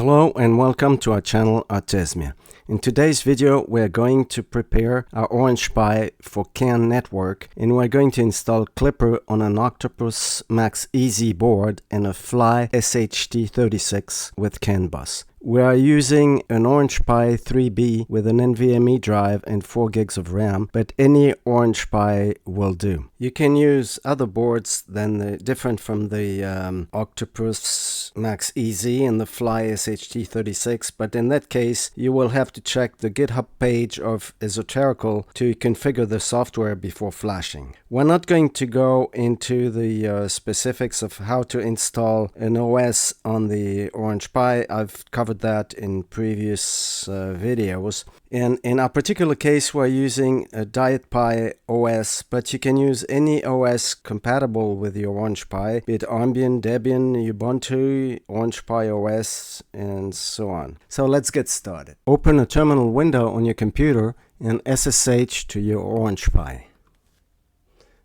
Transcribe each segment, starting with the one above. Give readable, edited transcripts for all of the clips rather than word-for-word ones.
Hello and welcome to our channel Artesmia. In today's video we're going to prepare our Orange Pi for CAN network, and we're going to install Klipper on an Octopus Max Easy board and a Fly SHT36 with CAN bus. We are using an Orange Pi 3B with an NVMe drive and 4 gigs of RAM, but any Orange Pi will do. You can use other boards than different from the Octopus Max Easy and the Fly SHT36, but in that case you will have to check the GitHub page of Esoterical to configure the software before flashing. We're not going to go into the specifics of how to install an OS on the Orange Pi. I've covered that in previous videos. And in our particular case, we're using a Diet Pi OS, but you can use any OS compatible with your Orange Pi, be it Ambien, Debian, Ubuntu, Orange Pi OS, and so on. So let's get started. Open a terminal window on your computer and SSH to your Orange Pi.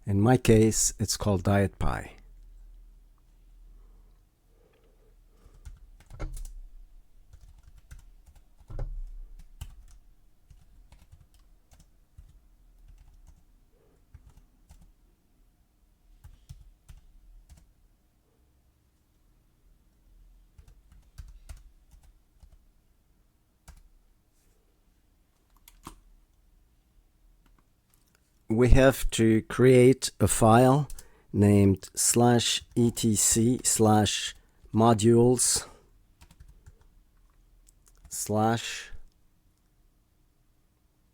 In my case, it's called Diet Pi. We have to create a file named /etc/modules/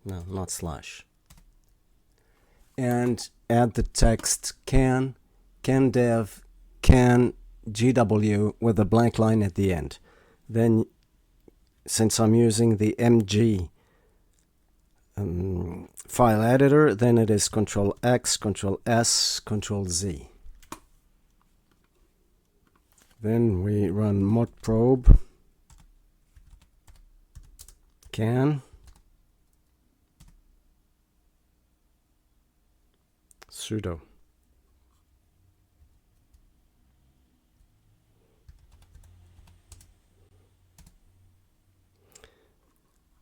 no, not slash, and add the text can dev can GW with a blank line at the end. Then, since I'm using the MG file editor, then it is Control X, Control S, Control Z. Then we run modprobe can sudo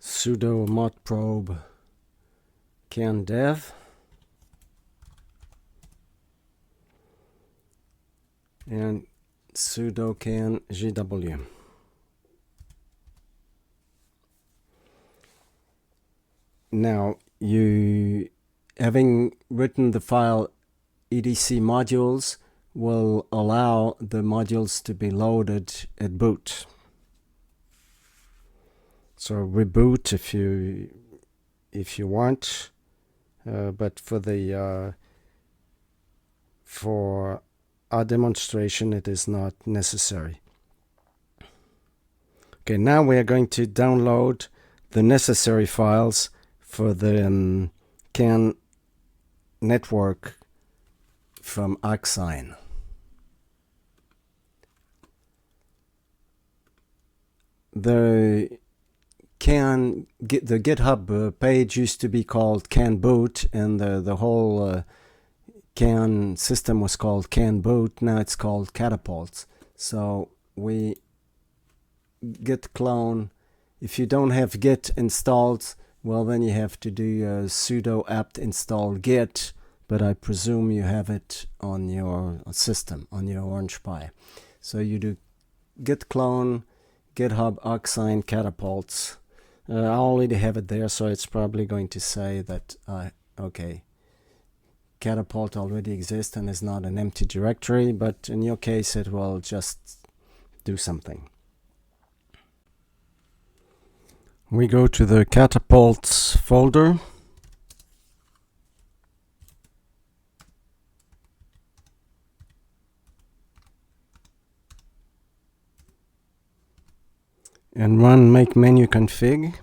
modprobe can dev and sudo can gw. Now, you having written the file etc modules will allow the modules to be loaded at boot. So reboot if you want, but for our demonstration it is not necessary. Okay, now we are going to download the necessary files for the CAN network from Axine. The GitHub page used to be called canboot, and the whole CAN system was called canboot. Now it's called katapult. So we git clone. If you don't have git installed, well, then you have to do sudo apt install git, but I presume you have it on your system, on your Orange Pi. So you do git clone GitHub Axine katapults. I already have it there, so it's probably going to say that, okay, Katapult already exists and is not an empty directory, but in your case it will just do something. We go to the Katapult folder. And run make menu config.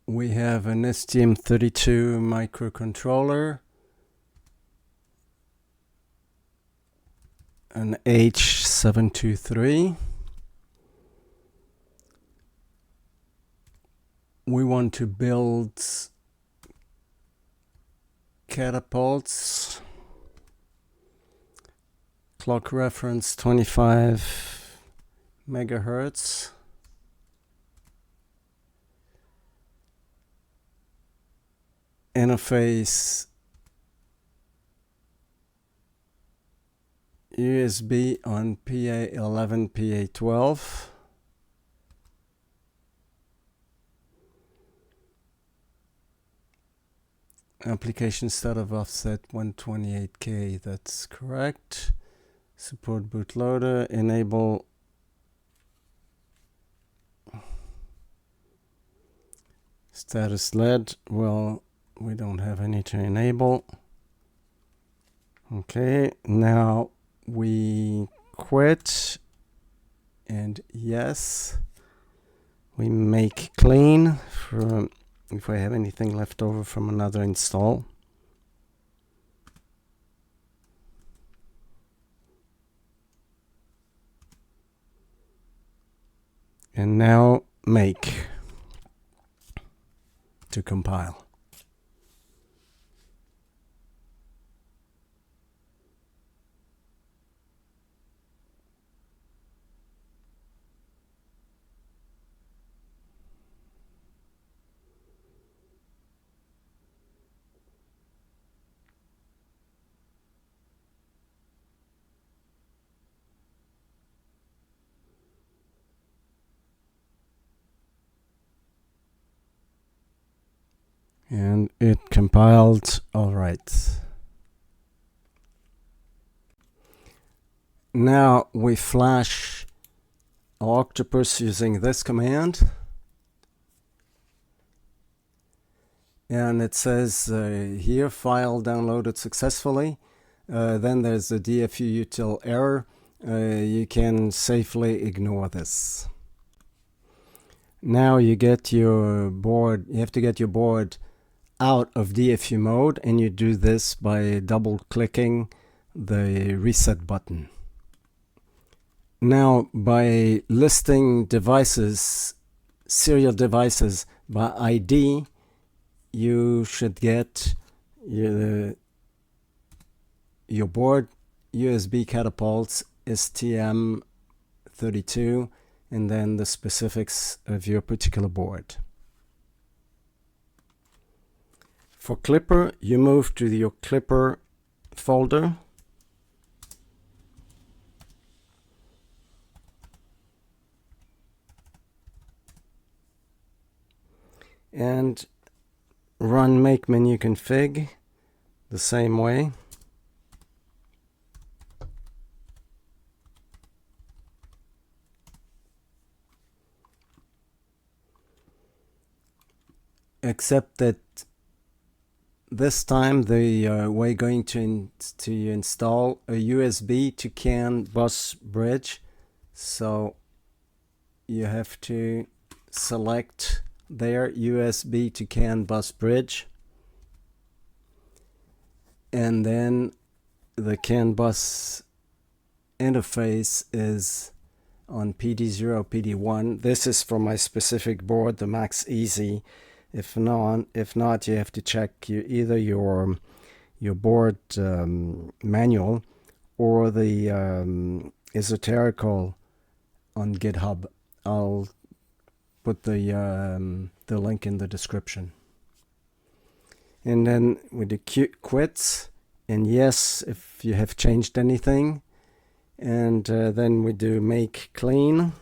We have an STM32 microcontroller, an H723, we want to build catapults. Clock reference 25 megahertz. Interface USB on PA11, PA12. Application start offset 128K, that's correct. Support bootloader, enable status LED. Well, we don't have any to enable. Okay, now we quit, and yes, we make clean for if I have anything left over from another install. And now make to compile. And it compiled. All right. Now we flash our Octopus using this command. And it says here, file downloaded successfully. Then there's a dfu-util error. You can safely ignore this. Now you get your board, you have to get your board out of DFU mode, and you do this by double clicking the reset button. Now by listing devices, serial devices by ID, you should get your board USB catapults STM32 and then the specifics of your particular board. For Klipper, you move to your Klipper folder. And run make menu config the same way. Except that this time we're going to install a USB to CAN bus bridge. So you have to select there USB to CAN bus bridge. And then the CAN bus interface is on PD0, PD1. This is for my specific board, the Max Easy. If not, you have to check either your board manual or the esoterical on GitHub. I'll put the link in the description. And then we do quits, and yes if you have changed anything, and then we do make clean.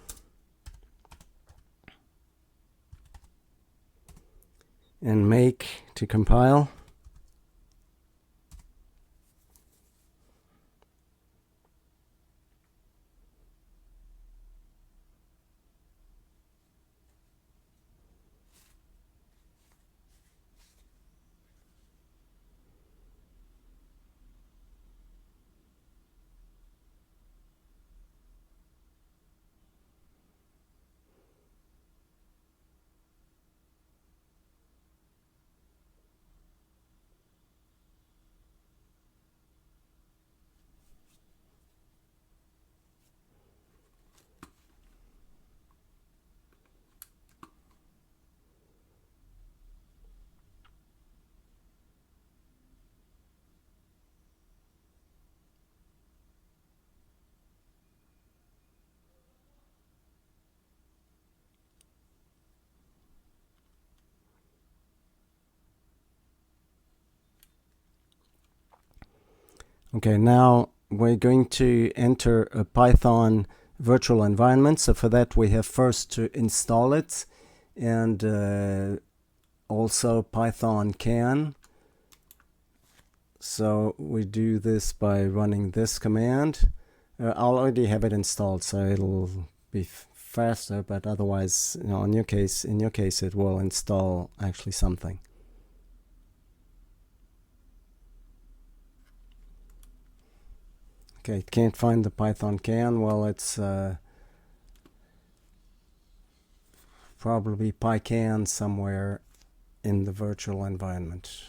And make to compile. Okay, now we're going to enter a Python virtual environment. So for that we have first to install it, and also Python can. So we do this by running this command. I'll already have it installed, so it'll be faster, but otherwise, you know, in your case it will install actually something. Okay, can't find the Python can. Well, it's probably PyCan somewhere in the virtual environment.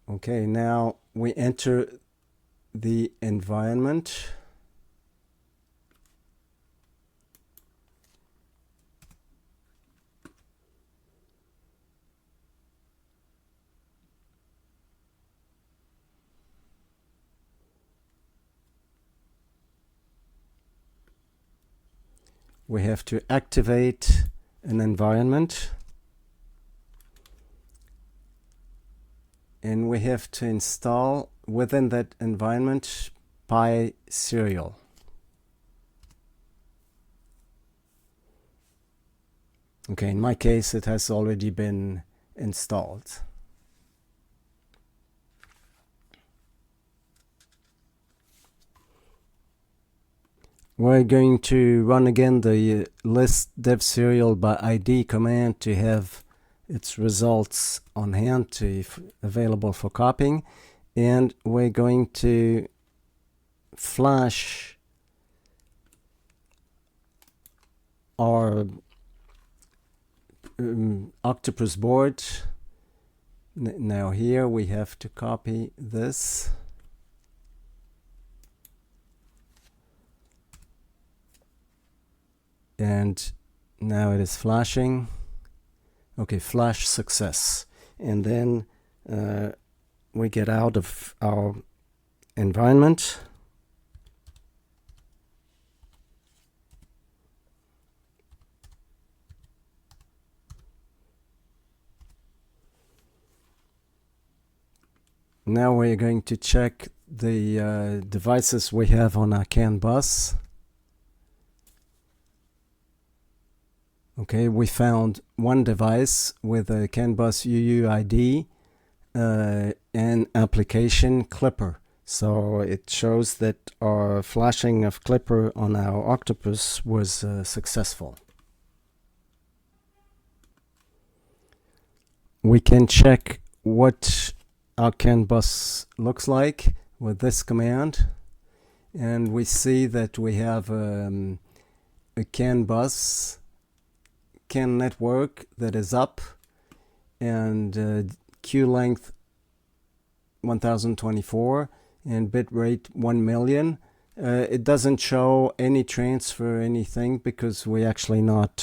Okay, now we enter the environment. We have to activate an environment, and we have to install within that environment PySerial. Okay, in my case it has already been installed. We're going to run again the list dev serial by ID command to have its results on hand to available for copying, and we're going to flash our Octopus board. Now here we have to copy this. And now it is flashing. Okay, flash success. And then we get out of our environment. Now we're going to check the devices we have on our CAN bus. Okay, we found one device with a CAN bus MYUUID and application Klipper. So it shows that our flashing of Klipper on our Octopus was successful. We can check what our CAN bus looks like with this command, and we see that we have a CAN bus CAN network that is up, and queue length 1024 and bitrate 1 million. It doesn't show any transfer or anything because we're actually not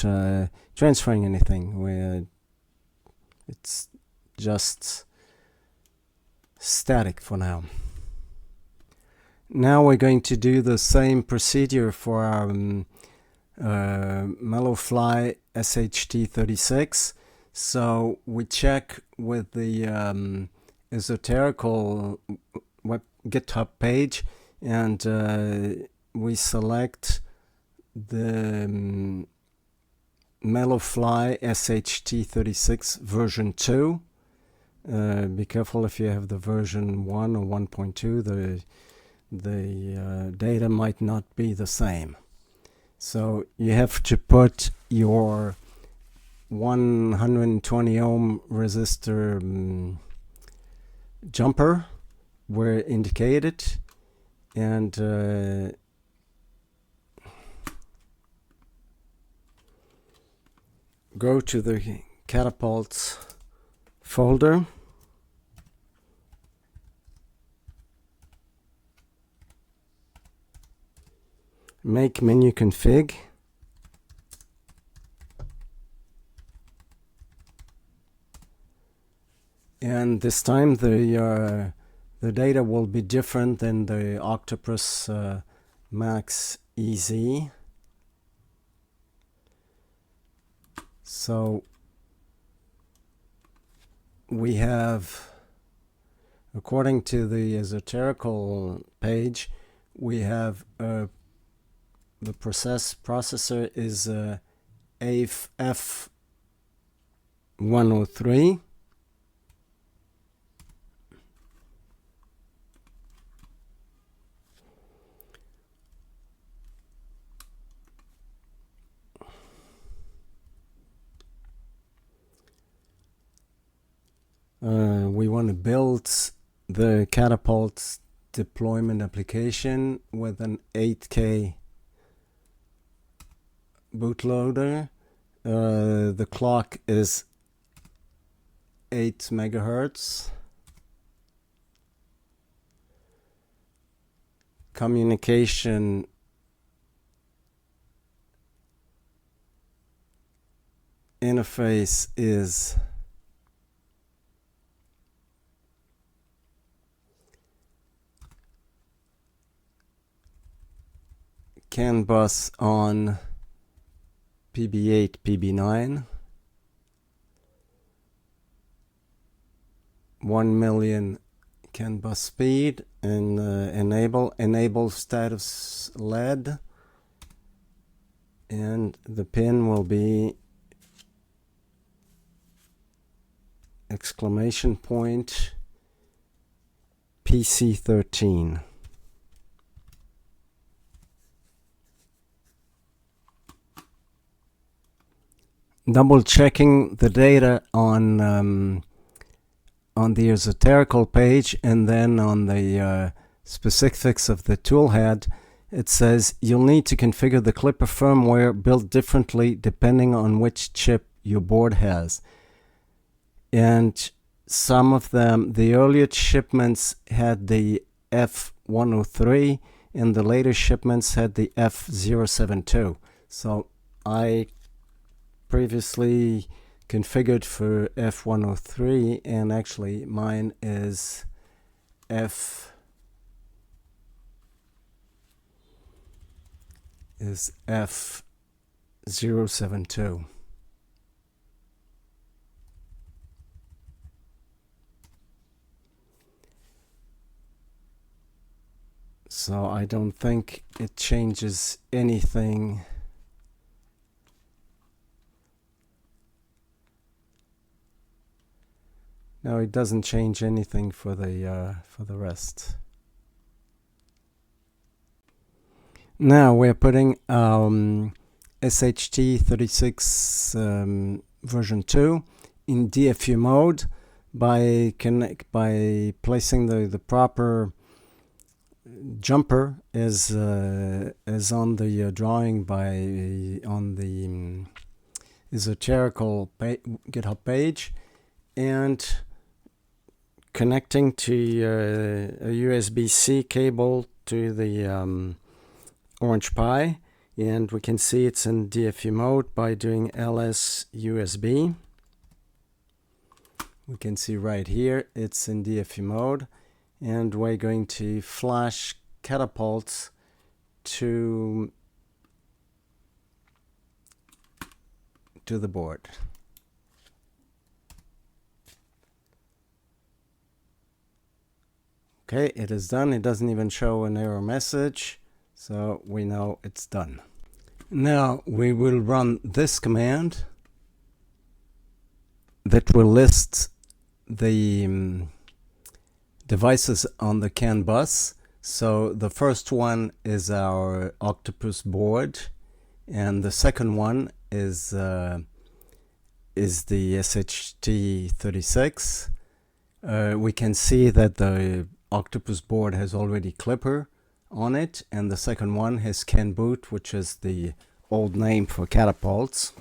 transferring anything. It's just static for now. Now we're going to do the same procedure for our Mellow Fly SHT36. So we check with the esoterical GitHub page, and we select the Mellow Fly SHT36 version 2. Be careful if you have the version 1 or 1.2, the data might not be the same. So you have to put your 120 ohm resistor jumper where indicated, and go to the Katapult folder. Make menu config. And this time the data will be different than the Octopus Max EZ. So we have, according to the esoterical page, we have the processor is F103. We want to build the Katapult deployment application with an 8K bootloader. The clock is 8 megahertz. Communication interface is CAN bus on PB8, PB9, 1 million CAN bus speed, and enable status LED, and the pin will be exclamation point PC13. Double checking the data on the esoterical page, and then on the specifics of the toolhead, it says you'll need to configure the Klipper firmware built differently depending on which chip your board has. And some of them, the earlier shipments had the F103, and the later shipments had the F072. So I previously configured for F103, and actually mine is F072. So I don't think it changes anything. No, it doesn't change anything for the rest. Now we're putting SHT36 version 2 in DFU mode by placing the proper jumper as on the drawing on the esoterical GitHub page, and connecting to a USB-C cable to the Orange Pi, and we can see it's in DFU mode by doing ls USB. We can see right here it's in DFU mode, and we're going to flash Katapult to the board. Okay, it is done. It doesn't even show an error message, so we know it's done. Now we will run this command that will list the devices on the CAN bus. So the first one is our Octopus board, and the second one is the SHT36. We can see that the Octopus board has already Klipper on it, and the second one has canboot, which is the old name for Katapults.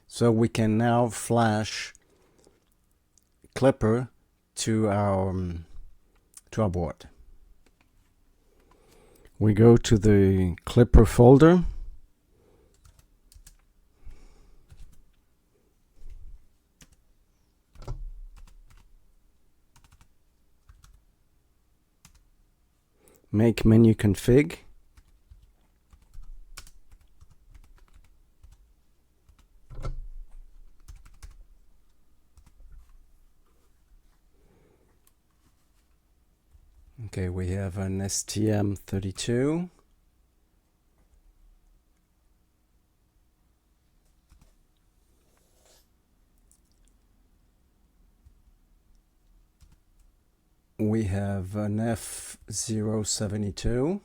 So we can now flash Klipper to our board. We go to the Klipper folder. Make menu config. Okay, we have an STM32. We have an F072.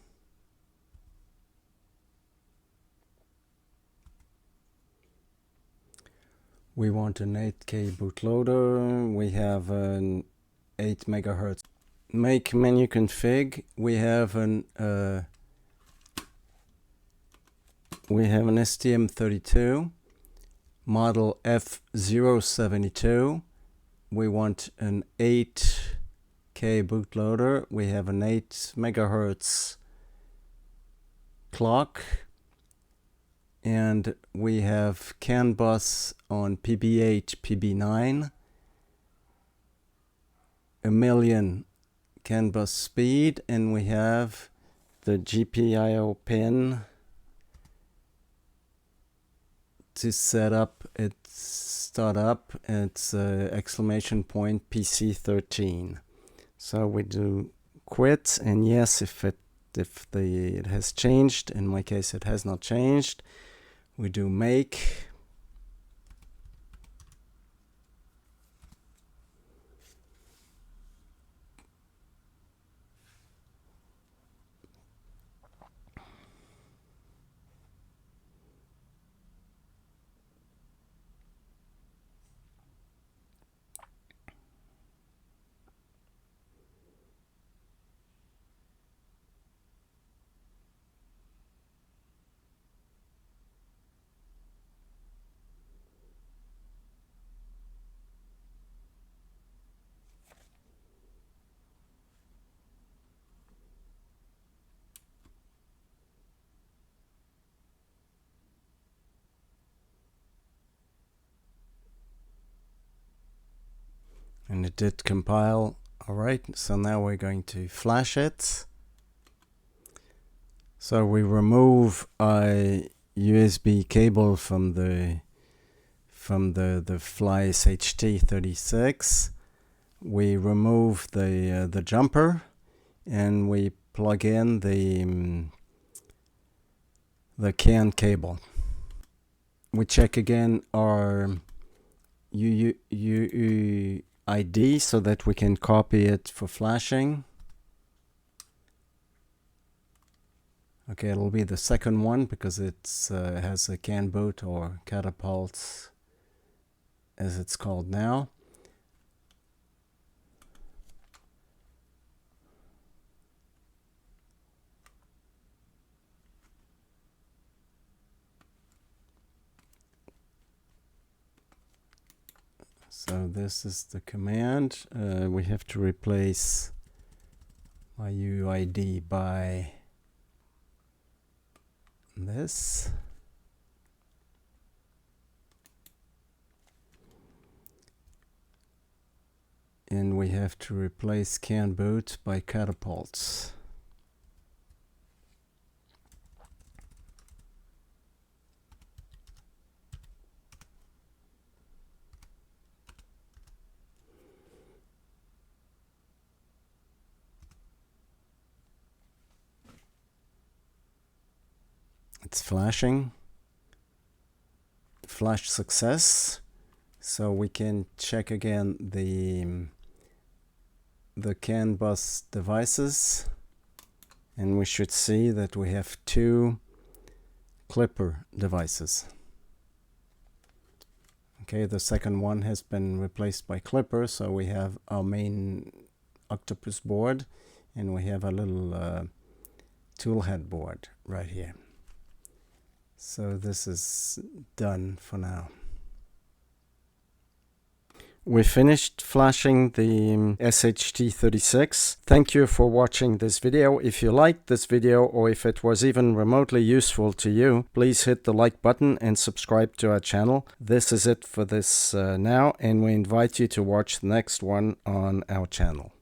We want an 8K bootloader. We have an 8 megahertz. Make menu config. We have an STM32 model F072. We want an 8K bootloader. We have an 8 megahertz clock, and we have CAN bus on PB8, PB9, a million CAN bus speed, and we have the GPIO pin to set up its startup. It's exclamation point PC13. So we do quit, and yes, if it has changed. In my case, it has not changed. We do make. And it did compile. All right, so now we're going to flash it. So we remove a USB cable from the Fly SHT36. We remove the jumper, and we plug in the CAN cable. We check again our MYUUID so that we can copy it for flashing. Okay, it'll be the second one because it has a canboot or katapult, as it's called now. So this is the command. We have to replace MYUUID by this. And we have to replace canboot by katapults. It's flashing. Flash success. So we can check again the CAN bus devices, and we should see that we have 2 Klipper devices. Okay, the second one has been replaced by Klipper, so we have our main Octopus board, and we have a little toolhead board right here. So this is done for now. We finished flashing the SHT36. Thank you for watching this video. If you liked this video, or if it was even remotely useful to you, please hit the like button and subscribe to our channel. This is it for this now, and we invite you to watch the next one on our channel.